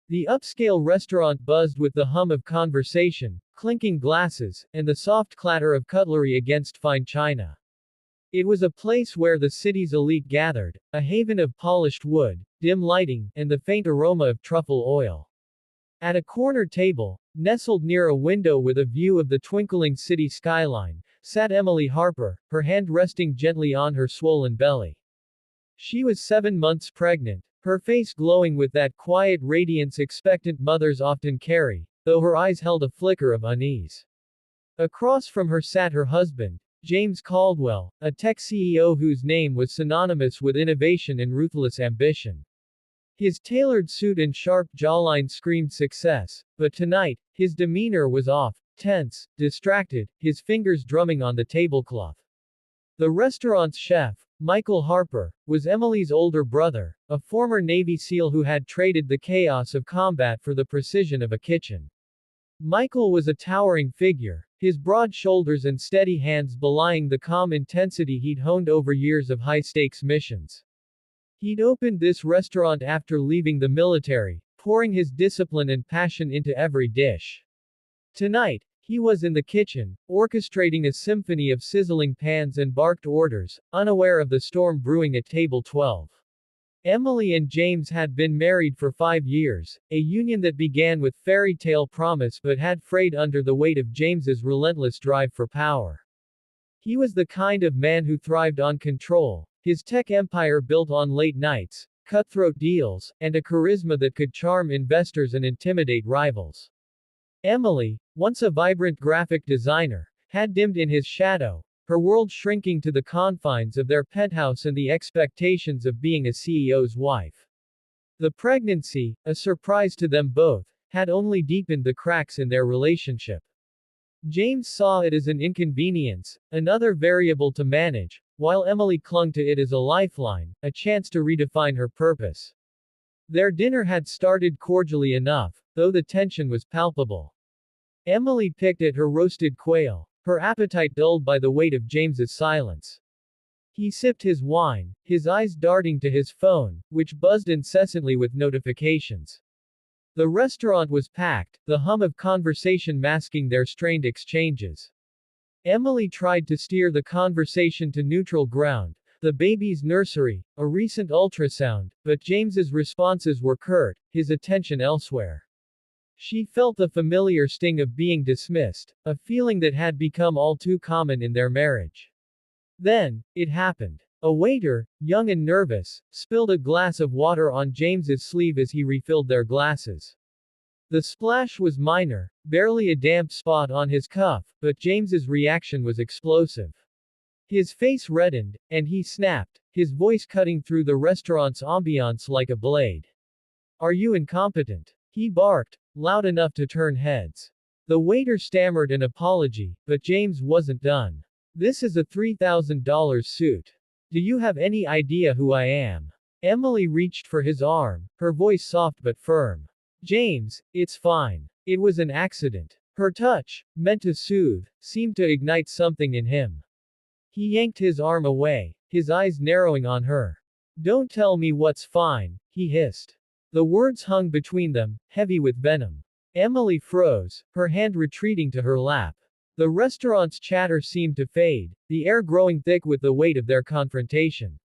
The upscale restaurant buzzed with the hum of conversation, clinking glasses, and the soft clatter of cutlery against fine china. It was a place where the city's elite gathered, a haven of polished wood, dim lighting, and the faint aroma of truffle oil. At a corner table, nestled near a window with a view of the twinkling city skyline, sat Emily Harper, her hand resting gently on her swollen belly. She was 7 months pregnant, her face glowing with that quiet radiance expectant mothers often carry, though her eyes held a flicker of unease. Across from her sat her husband, James Caldwell, a tech CEO whose name was synonymous with innovation and ruthless ambition. His tailored suit and sharp jawline screamed success, but tonight, his demeanor was off, tense, distracted, his fingers drumming on the tablecloth. The restaurant's chef, Michael Harper, was Emily's older brother, a former Navy SEAL who had traded the chaos of combat for the precision of a kitchen. Michael was a towering figure, his broad shoulders and steady hands belying the calm intensity he'd honed over years of high-stakes missions. He'd opened this restaurant after leaving the military, pouring his discipline and passion into every dish. Tonight, he was in the kitchen, orchestrating a symphony of sizzling pans and barked orders, unaware of the storm brewing at table 12. Emily and James had been married for 5 years, a union that began with fairy tale promise but had frayed under the weight of James's relentless drive for power. He was the kind of man who thrived on control, his tech empire built on late nights, cutthroat deals, and a charisma that could charm investors and intimidate rivals. Emily, once a vibrant graphic designer, had dimmed in his shadow, her world shrinking to the confines of their penthouse and the expectations of being a CEO's wife. The pregnancy, a surprise to them both, had only deepened the cracks in their relationship. James saw it as an inconvenience, another variable to manage, while Emily clung to it as a lifeline, a chance to redefine her purpose. Their dinner had started cordially enough, though the tension was palpable. Emily picked at her roasted quail, her appetite dulled by the weight of James's silence. He sipped his wine, his eyes darting to his phone, which buzzed incessantly with notifications. The restaurant was packed, the hum of conversation masking their strained exchanges. Emily tried to steer the conversation to neutral ground, the baby's nursery, a recent ultrasound, but James's responses were curt, his attention elsewhere. She felt the familiar sting of being dismissed, a feeling that had become all too common in their marriage. Then, it happened. A waiter, young and nervous, spilled a glass of water on James's sleeve as he refilled their glasses. The splash was minor, barely a damp spot on his cuff, but James's reaction was explosive. His face reddened, and he snapped, his voice cutting through the restaurant's ambiance like a blade. "Are you incompetent?" he barked, loud enough to turn heads. The waiter stammered an apology, but James wasn't done. "This is a $3,000 suit. Do you have any idea who I am?" Emily reached for his arm, her voice soft but firm. "James, it's fine. It was an accident." Her touch, meant to soothe, seemed to ignite something in him. He yanked his arm away, his eyes narrowing on her. "Don't tell me what's fine," he hissed. The words hung between them, heavy with venom. Emily froze, her hand retreating to her lap. The restaurant's chatter seemed to fade, the air growing thick with the weight of their confrontation.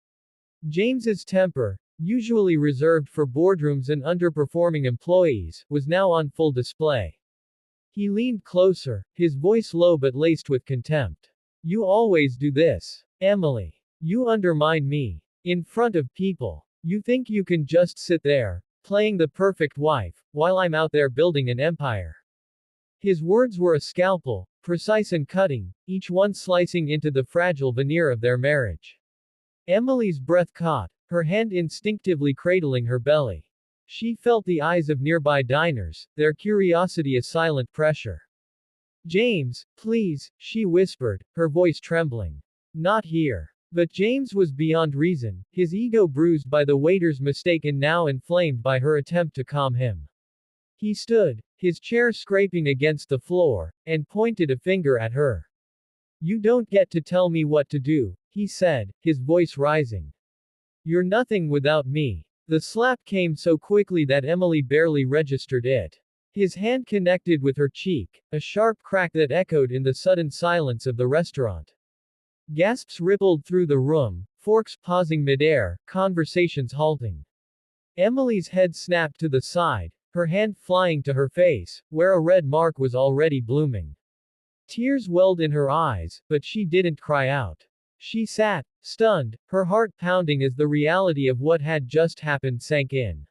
James's temper, usually reserved for boardrooms and underperforming employees, was now on full display. He leaned closer, his voice low but laced with contempt. "You always do this, Emily. You undermine me. In front of people. You think you can just sit there, playing the perfect wife, while I'm out there building an empire." His words were a scalpel, precise and cutting, each one slicing into the fragile veneer of their marriage. Emily's breath caught, her hand instinctively cradling her belly. She felt the eyes of nearby diners, their curiosity a silent pressure. "James, please," she whispered, her voice trembling. "Not here." But James was beyond reason, his ego bruised by the waiter's mistake and now inflamed by her attempt to calm him. He stood, his chair scraping against the floor, and pointed a finger at her. "You don't get to tell me what to do," he said, his voice rising. "You're nothing without me." The slap came so quickly that Emily barely registered it. His hand connected with her cheek, a sharp crack that echoed in the sudden silence of the restaurant. Gasps rippled through the room, forks pausing midair, conversations halting. Emily's head snapped to the side, her hand flying to her face, where a red mark was already blooming. Tears welled in her eyes, but she didn't cry out. She sat, stunned, her heart pounding as the reality of what had just happened sank in.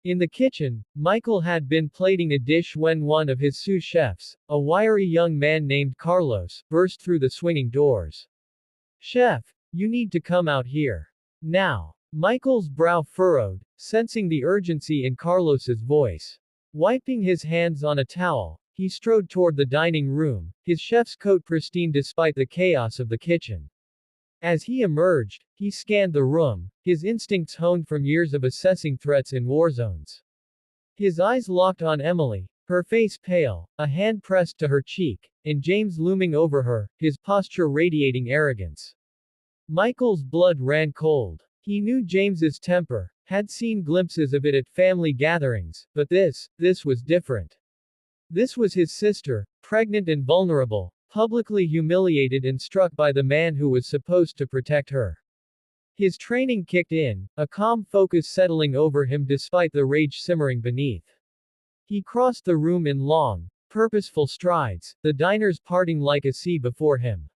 In the kitchen, Michael had been plating a dish when one of his sous chefs, a wiry young man named Carlos, burst through the swinging doors. "Chef, you need to come out here. Now." Michael's brow furrowed, sensing the urgency in Carlos's voice. Wiping his hands on a towel, he strode toward the dining room, his chef's coat pristine despite the chaos of the kitchen. As he emerged, he scanned the room, his instincts honed from years of assessing threats in war zones. His eyes locked on Emily, her face pale, a hand pressed to her cheek, and James looming over her, his posture radiating arrogance. Michael's blood ran cold. He knew James's temper, had seen glimpses of it at family gatherings, but this was different. This was his sister, pregnant and vulnerable, publicly humiliated and struck by the man who was supposed to protect her. His training kicked in, a calm focus settling over him despite the rage simmering beneath. He crossed the room in long, purposeful strides, the diners parting like a sea before him.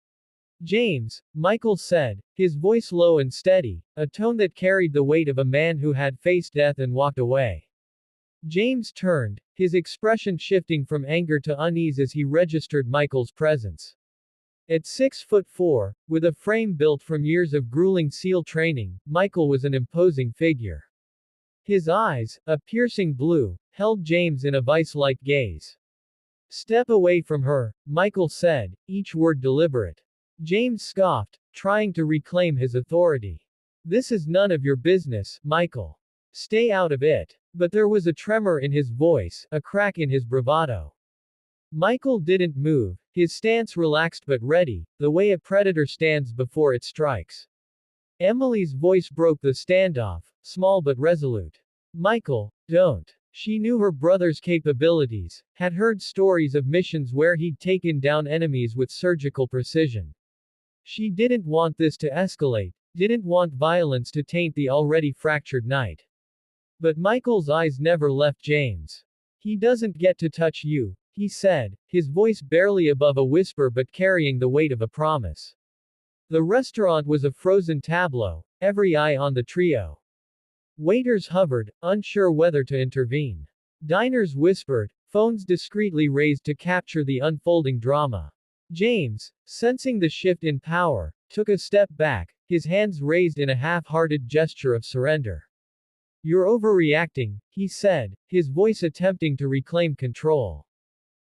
"James," Michael said, his voice low and steady, a tone that carried the weight of a man who had faced death and walked away. James turned, his expression shifting from anger to unease as he registered Michael's presence. At 6'4", with a frame built from years of grueling SEAL training, Michael was an imposing figure. His eyes, a piercing blue, held James in a vice-like gaze. "Step away from her," Michael said, each word deliberate. James scoffed, trying to reclaim his authority. "This is none of your business, Michael. Stay out of it." But there was a tremor in his voice, a crack in his bravado. Michael didn't move, his stance relaxed but ready, the way a predator stands before it strikes. Emily's voice broke the standoff, small but resolute. "Michael, don't." She knew her brother's capabilities, had heard stories of missions where he'd taken down enemies with surgical precision. She didn't want this to escalate, didn't want violence to taint the already fractured night. But Michael's eyes never left James. "He doesn't get to touch you," he said, his voice barely above a whisper but carrying the weight of a promise. The restaurant was a frozen tableau, every eye on the trio. Waiters hovered, unsure whether to intervene. Diners whispered, phones discreetly raised to capture the unfolding drama. James, sensing the shift in power, took a step back, his hands raised in a half-hearted gesture of surrender. "You're overreacting," he said, his voice attempting to reclaim control.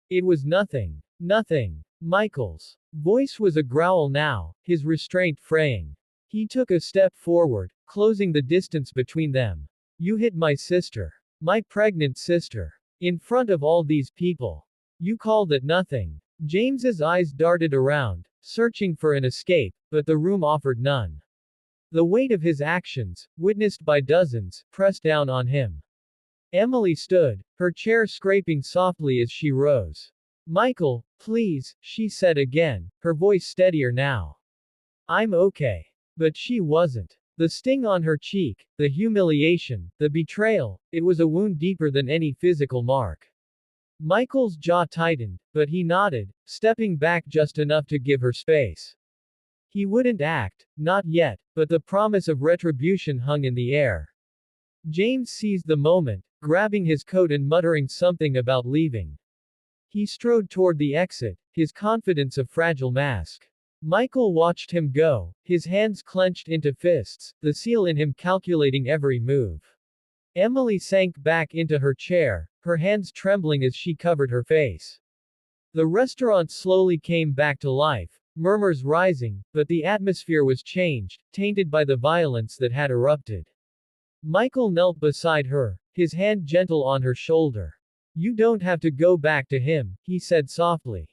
"It was nothing." "Nothing." Michael's voice was a growl now, his restraint fraying. He took a step forward, closing the distance between them. "You hit my sister. My pregnant sister. In front of all these people. You called it nothing." James's eyes darted around, searching for an escape, but the room offered none. The weight of his actions, witnessed by dozens, pressed down on him. Emily stood, her chair scraping softly as she rose. "Michael, please," she said again, her voice steadier now. "I'm okay." But she wasn't. The sting on her cheek, the humiliation, the betrayal, it was a wound deeper than any physical mark. Michael's jaw tightened, but he nodded, stepping back just enough to give her space. He wouldn't act, not yet, but the promise of retribution hung in the air. James seized the moment, grabbing his coat and muttering something about leaving. He strode toward the exit, his confidence a fragile mask. Michael watched him go, his hands clenched into fists, the SEAL in him calculating every move. Emily sank back into her chair, her hands trembling as she covered her face. The restaurant slowly came back to life, murmurs rising, but the atmosphere was changed, tainted by the violence that had erupted. Michael knelt beside her, his hand gentle on her shoulder. "You don't have to go back to him," he said softly.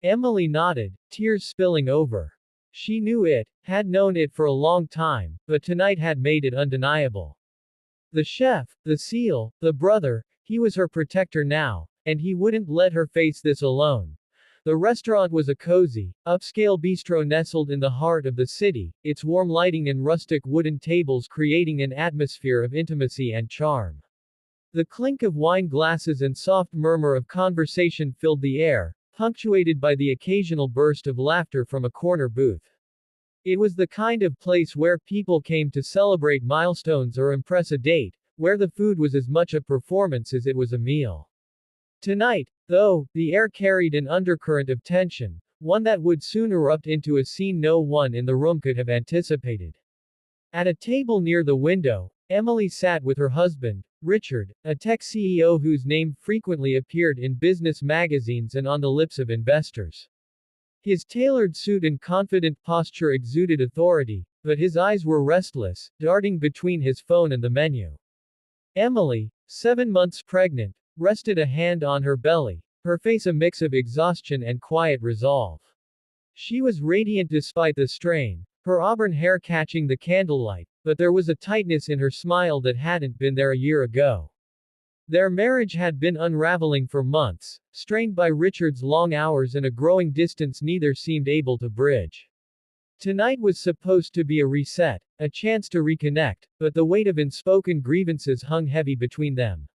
Emily nodded, tears spilling over. She knew it, had known it for a long time, but tonight had made it undeniable. The chef, the seal, the brother, he was her protector now, and he wouldn't let her face this alone. The restaurant was a cozy, upscale bistro nestled in the heart of the city, its warm lighting and rustic wooden tables creating an atmosphere of intimacy and charm. The clink of wine glasses and soft murmur of conversation filled the air, punctuated by the occasional burst of laughter from a corner booth. It was the kind of place where people came to celebrate milestones or impress a date, where the food was as much a performance as it was a meal. Tonight, though, the air carried an undercurrent of tension, one that would soon erupt into a scene no one in the room could have anticipated. At a table near the window, Emily sat with her husband, Richard, a tech CEO whose name frequently appeared in business magazines and on the lips of investors. His tailored suit and confident posture exuded authority, but his eyes were restless, darting between his phone and the menu. Emily, 7 months pregnant, rested a hand on her belly, her face a mix of exhaustion and quiet resolve. She was radiant despite the strain, her auburn hair catching the candlelight, but there was a tightness in her smile that hadn't been there a year ago. Their marriage had been unraveling for months, strained by Richard's long hours and a growing distance neither seemed able to bridge. Tonight was supposed to be a reset, a chance to reconnect, but the weight of unspoken grievances hung heavy between them.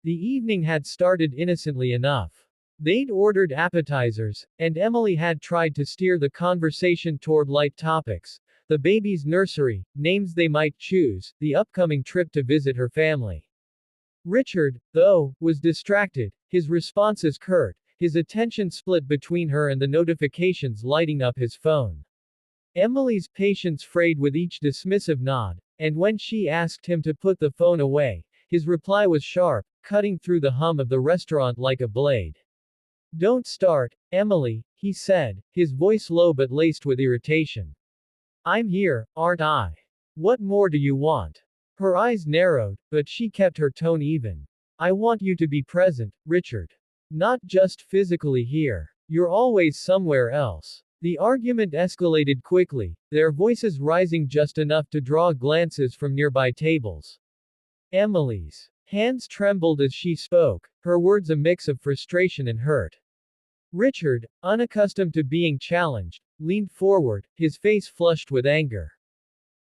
The evening had started innocently enough. They'd ordered appetizers, and Emily had tried to steer the conversation toward light topics: the baby's nursery, names they might choose, the upcoming trip to visit her family. Richard, though, was distracted, his responses curt, his attention split between her and the notifications lighting up his phone. Emily's patience frayed with each dismissive nod, and when she asked him to put the phone away, his reply was sharp, cutting through the hum of the restaurant like a blade. "Don't start, Emily," he said, his voice low but laced with irritation. "I'm here, aren't I? What more do you want?" Her eyes narrowed, but she kept her tone even. "I want you to be present, Richard. Not just physically here. You're always somewhere else." The argument escalated quickly, their voices rising just enough to draw glances from nearby tables. Emily's hands trembled as she spoke, her words a mix of frustration and hurt. Richard, unaccustomed to being challenged, leaned forward, his face flushed with anger.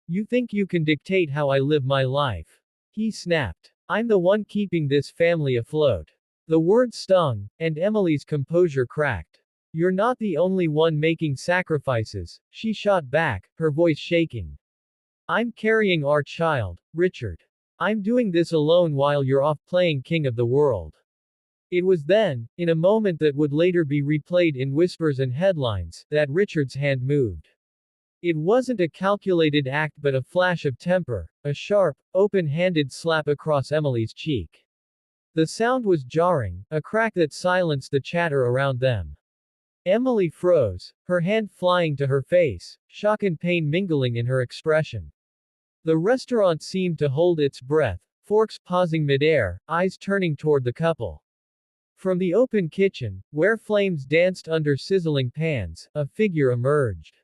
"You think you can dictate how I live my life?" he snapped. "I'm the one keeping this family afloat." The words stung, and Emily's composure cracked. "You're not the only one making sacrifices," she shot back, her voice shaking. "I'm carrying our child, Richard. I'm doing this alone while you're off playing king of the world." It was then, in a moment that would later be replayed in whispers and headlines, that Richard's hand moved. It wasn't a calculated act but a flash of temper, a sharp, open-handed slap across Emily's cheek. The sound was jarring, a crack that silenced the chatter around them. Emily froze, her hand flying to her face, shock and pain mingling in her expression. The restaurant seemed to hold its breath, forks pausing midair, eyes turning toward the couple. From the open kitchen, where flames danced under sizzling pans, a figure emerged.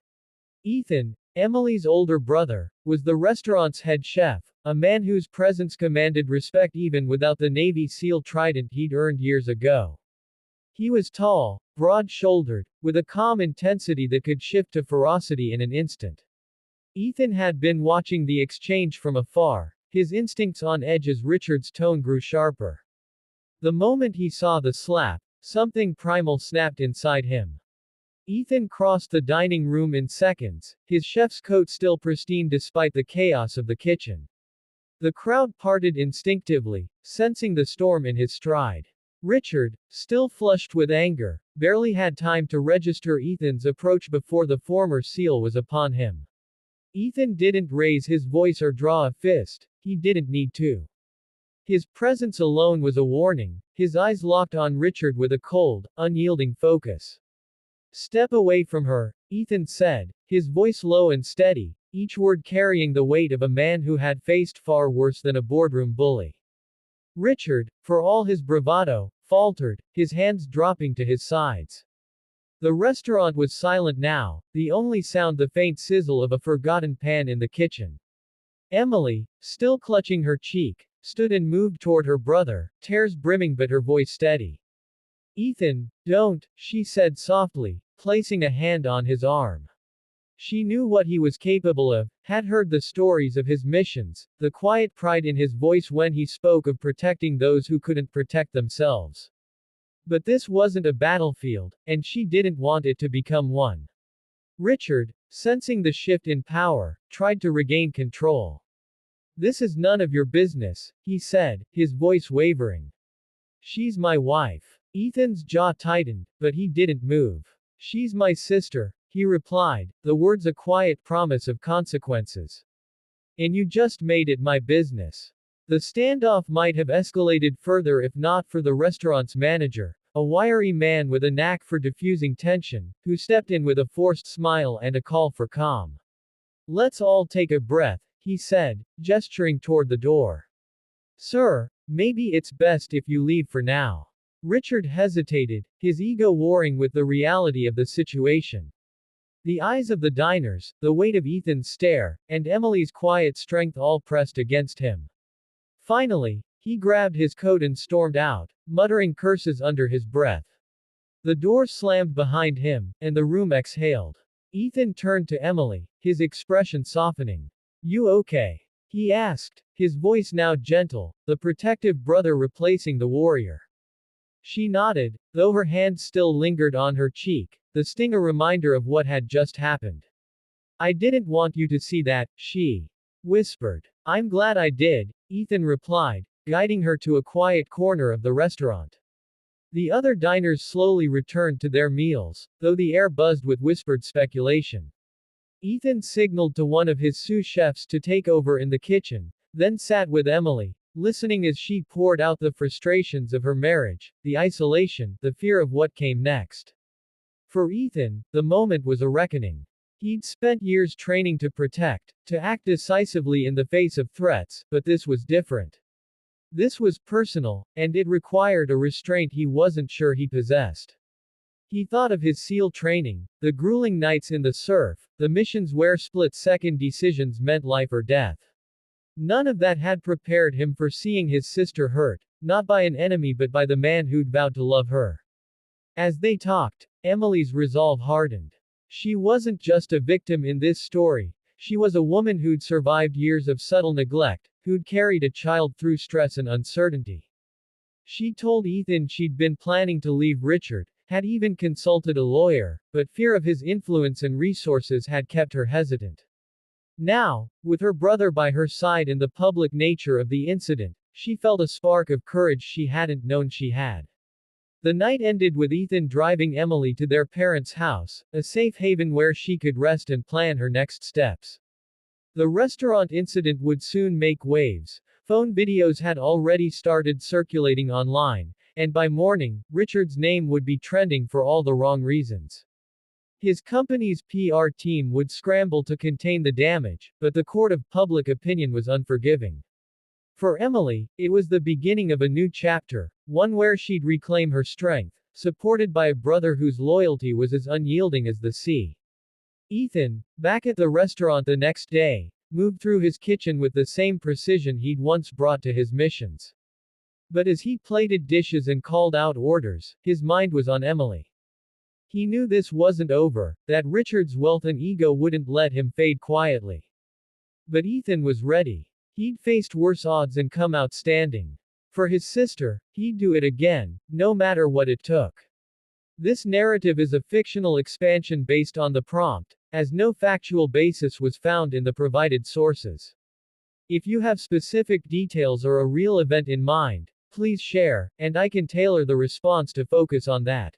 Ethan, Emily's older brother, was the restaurant's head chef, a man whose presence commanded respect even without the Navy SEAL trident he'd earned years ago. He was tall, broad-shouldered, with a calm intensity that could shift to ferocity in an instant. Ethan had been watching the exchange from afar, his instincts on edge as Richard's tone grew sharper. The moment he saw the slap, something primal snapped inside him. Ethan crossed the dining room in seconds, his chef's coat still pristine despite the chaos of the kitchen. The crowd parted instinctively, sensing the storm in his stride. Richard, still flushed with anger, barely had time to register Ethan's approach before the former SEAL was upon him. Ethan didn't raise his voice or draw a fist, he didn't need to. His presence alone was a warning, his eyes locked on Richard with a cold, unyielding focus. "Step away from her," Ethan said, his voice low and steady, each word carrying the weight of a man who had faced far worse than a boardroom bully. Richard, for all his bravado, faltered, his hands dropping to his sides. The restaurant was silent now, the only sound the faint sizzle of a forgotten pan in the kitchen. Emily, still clutching her cheek, stood and moved toward her brother, tears brimming but her voice steady. Ethan, don't, she said softly, placing a hand on his arm. She knew what he was capable of, had heard the stories of his missions, the quiet pride in his voice when he spoke of protecting those who couldn't protect themselves. But this wasn't a battlefield, and she didn't want it to become one. Richard, sensing the shift in power, tried to regain control. This is none of your business, he said, his voice wavering. She's my wife. Ethan's jaw tightened, but he didn't move. She's my sister, he replied, the words a quiet promise of consequences. And you just made it my business. The standoff might have escalated further if not for the restaurant's manager, a wiry man with a knack for diffusing tension, who stepped in with a forced smile and a call for calm. Let's all take a breath, he said, gesturing toward the door. Sir, maybe it's best if you leave for now. Richard hesitated, his ego warring with the reality of the situation. The eyes of the diners, the weight of Ethan's stare, and Emily's quiet strength all pressed against him. Finally, he grabbed his coat and stormed out, muttering curses under his breath. The door slammed behind him, and the room exhaled. Ethan turned to Emily, his expression softening. You okay? He asked, his voice now gentle, the protective brother replacing the warrior. She nodded, though her hand still lingered on her cheek, the sting a reminder of what had just happened. I didn't want you to see that, she whispered. I'm glad I did, Ethan replied, guiding her to a quiet corner of the restaurant. The other diners slowly returned to their meals, though the air buzzed with whispered speculation. Ethan signaled to one of his sous chefs to take over in the kitchen, then sat with Emily, listening as she poured out the frustrations of her marriage, the isolation, the fear of what came next. For Ethan, the moment was a reckoning. He'd spent years training to protect, to act decisively in the face of threats, but this was different. This was personal, and it required a restraint he wasn't sure he possessed. He thought of his SEAL training, the grueling nights in the surf, the missions where split-second decisions meant life or death. None of that had prepared him for seeing his sister hurt, not by an enemy but by the man who'd vowed to love her. As they talked, Emily's resolve hardened. She wasn't just a victim in this story, she was a woman who'd survived years of subtle neglect, who'd carried a child through stress and uncertainty. She told Ethan she'd been planning to leave Richard, had even consulted a lawyer, but fear of his influence and resources had kept her hesitant. Now, with her brother by her side and the public nature of the incident, she felt a spark of courage she hadn't known she had. The night ended with Ethan driving Emily to their parents' house, a safe haven where she could rest and plan her next steps. The restaurant incident would soon make waves. Phone videos had already started circulating online, and by morning, Richard's name would be trending for all the wrong reasons. His company's PR team would scramble to contain the damage, but the court of public opinion was unforgiving. For Emily, it was the beginning of a new chapter, one where she'd reclaim her strength, supported by a brother whose loyalty was as unyielding as the sea. Ethan, back at the restaurant the next day, moved through his kitchen with the same precision he'd once brought to his missions. But as he plated dishes and called out orders, his mind was on Emily. He knew this wasn't over, that Richard's wealth and ego wouldn't let him fade quietly. But Ethan was ready. He'd faced worse odds and come out standing. For his sister, he'd do it again, no matter what it took. This narrative is a fictional expansion based on the prompt, as no factual basis was found in the provided sources. If you have specific details or a real event in mind, please share, and I can tailor the response to focus on that.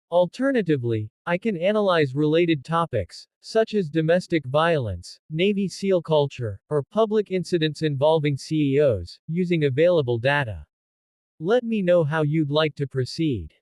Alternatively, I can analyze related topics, such as domestic violence, Navy SEAL culture, or public incidents involving CEOs, using available data. Let me know how you'd like to proceed.